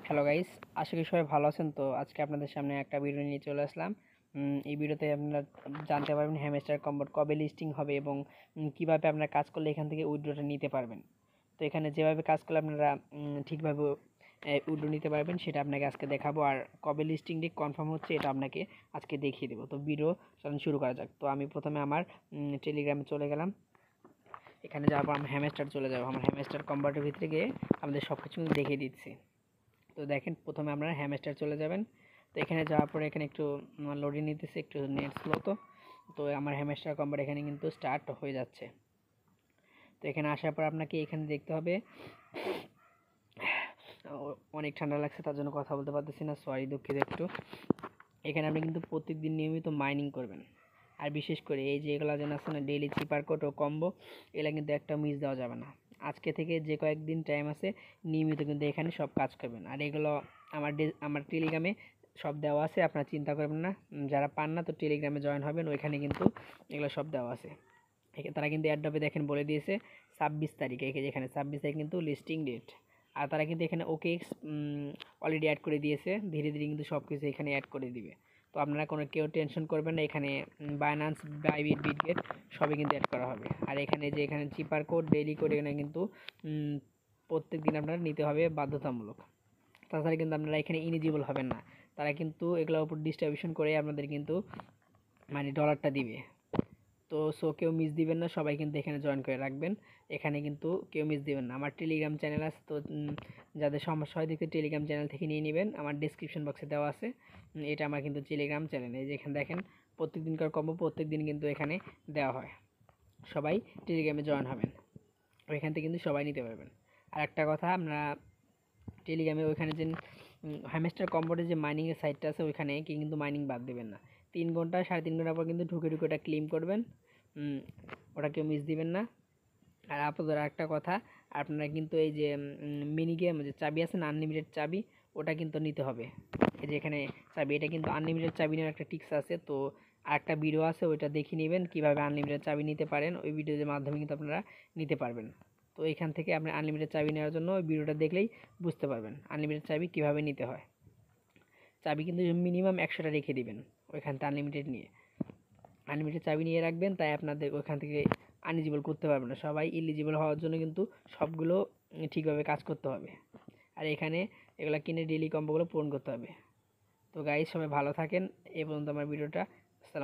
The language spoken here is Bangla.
হ্যালো গাইস, আশা করি সবাই ভালো আছেন। তো আজকে আপনাদের সামনে একটা ভিডিও নিয়ে চলে আসলাম। এই ভিডিওতে আপনারা জানতে পারবেন হ্যামস্টার কম্বোট কবে লিস্টিং হবে এবং কিভাবে আপনারা কাজ করলে এখান থেকে উইথড্রটা নিতে পারবেন। তো এখানে যেভাবে কাজ করলে আপনারা ঠিকভাবে উইথড্র নিতে পারবেন সেটা আপনাকে আজকে দেখাবো, আর কবে লিস্টিং ডেট কনফার্ম হচ্ছে এটা আপনাকে আজকে দেখিয়ে দেবো। তো ভিডিও চলুন শুরু করা যাক। তো আমি প্রথমে আমার টেলিগ্রামে চলে গেলাম। এখানে যাওয়ার পর আমি হ্যামস্টার চলে যাবো। আমার হ্যামস্টার কম্বোটের ভিতরে গিয়ে আমাদের সব কিছু দেখিয়ে দিচ্ছি। তো দেখেন, প্রথমে আপনারা হ্যামস্টার চলে যাবেন। তো এখানে যাওয়ার পরে এখানে একটু লোডিং নিতেছে, একটু নেট স্লো। তো আমার হ্যামস্টার কম্বোট এখানে কিন্তু স্টার্ট হয়ে যাচ্ছে। তো এখানে আসার পর আপনাকে এখানে দেখতে হবে, অনেক ঠান্ডা লাগছে তার জন্য কথা বলতে পারতেছি না, সরি, দুঃখিত একটু। এখানে আপনি কিন্তু প্রত্যেকদিন নিয়মিত মাইনিং করবেন। আর বিশেষ করে এই যে এগুলো যেন আছে না, ডেইলি চিপার কোড ও কম্বো, এগুলো কিন্তু একটা মিস দেওয়া যাবে না। আজকে থেকে যে কয়েকদিন টাইম আছে নিয়মিত কিন্তু এখানে সব কাজ করবেন। আর এগুলো আমার টেলিগ্রামে সব দেওয়া আছে, আপনারা চিন্তা করবেন না। যারা পান না তো টেলিগ্রামে জয়েন হবেন, ওইখানে কিন্তু এগুলো সব দেওয়া আছে। তারা কিন্তু অ্যাড্রপে দেখেন বলে দিয়েছে 26 তারিখে, যেখানে 26 তারিখ কিন্তু লিস্টিং ডেট। আর তারা কিন্তু এখানে ওকেএক্স অলরেডি অ্যাড করে দিয়েছে, ধীরে ধীরে কিন্তু সব কিছু এখানে অ্যাড করে দিবে। তো আপনারা কেউ টেনশন করবেন না, এখানে বাইন্যান্স, বাইবিট, বিটগেট সবই কিন্তু অ্যাড করা হবে। আর এখানে চিপার কোড, ডেইলি কোড এখানে কিন্তু প্রত্যেক দিন আপনারা নিতে হবে বাধ্যতামূলক। তাছাড়া কিন্তু আপনারা এখানে ইলিজিবল হবেন না। তারা কিন্তু এগুলোর উপর ডিস্ট্রিবিউশন করে আপনাদের কিন্তু মানে ডলারটা দিবে। তো কেউ মিস দিবেন না, সবাই কিন্তু এখানে জয়েন করে রাখবেন। এখানে কিন্তু কেউ মিস দিবেন না। আমার টেলিগ্রাম চ্যানেল আছে, তো যাদের সমস্যা হয় দেখতে টেলিগ্রাম চ্যানেল থেকে নিয়ে নেবেন, আমার ডিসক্রিপশন বক্সে দেওয়া আছে। এটা আমার কিন্তু টেলিগ্রাম চ্যানেল। এই যে এখানে দেখেন প্রত্যেক দিনকার কম্বো প্রত্যেক দিন কিন্তু এখানে দেওয়া হয়। সবাই টেলিগ্রামে জয়েন হবেন, ওইখান থেকে কিন্তু সবাই নিতে পারবেন। আর একটা কথা, আমরা টেলিগ্রামে ওইখানে যে হ্যামস্টার কম্বোর্ডের যে মাইনিংয়ের সাইটটা আছে ওইখানে কিন্তু মাইনিং বাদ দেবেন না। 3 ঘন্টা 3.5 ঘন্টা পর কিন্তু ঢুকে ওটা ক্লেম করবেন। ওটা কেউ মিস দিবেন না। আর আপনাদের একটা কথা, আপনারা কিন্তু এই যে মিনি গেম যে চাবি আছে না, আনলিমিটেড চাবি, ওটা কিন্তু নিতে হবে। এই যে এখানে চাবি, এটা কিন্তু আনলিমিটেড চাবি নেওয়ার একটা টিক্স আছে। তো আরেকটা ভিডিও আছে, ওইটা দেখে নেবেন কীভাবে আনলিমিটেড চাবি নিতে পারেন। ওই ভিডিওর মাধ্যমে কিন্তু আপনারা নিতে পারবেন। তো এখান থেকে আপনি আনলিমিটেড চাবি নেওয়ার জন্য ওই ভিডিওটা দেখলেই বুঝতে পারবেন আনলিমিটেড চাবি কীভাবে নিতে হয়। চাবি কিন্তু মিনিমাম 100টা রেখে দিবেন ওইখান থেকে আনলিমিটেড চাবি নিয়ে রাখবেন, তাই আপনাদের ওইখান থেকে আনইলিজিবল করতে পারবেন না। সবাই ইলিজিবল হওয়ার জন্য কিন্তু সবগুলো ঠিকভাবে কাজ করতে হবে। আর এখানে এগুলো কিনে ডেইলি কম্বোগুলো পূরণ করতে হবে। তো গাইজ, সবাই ভালো থাকেন। এই পর্যন্ত আমার ভিডিওটা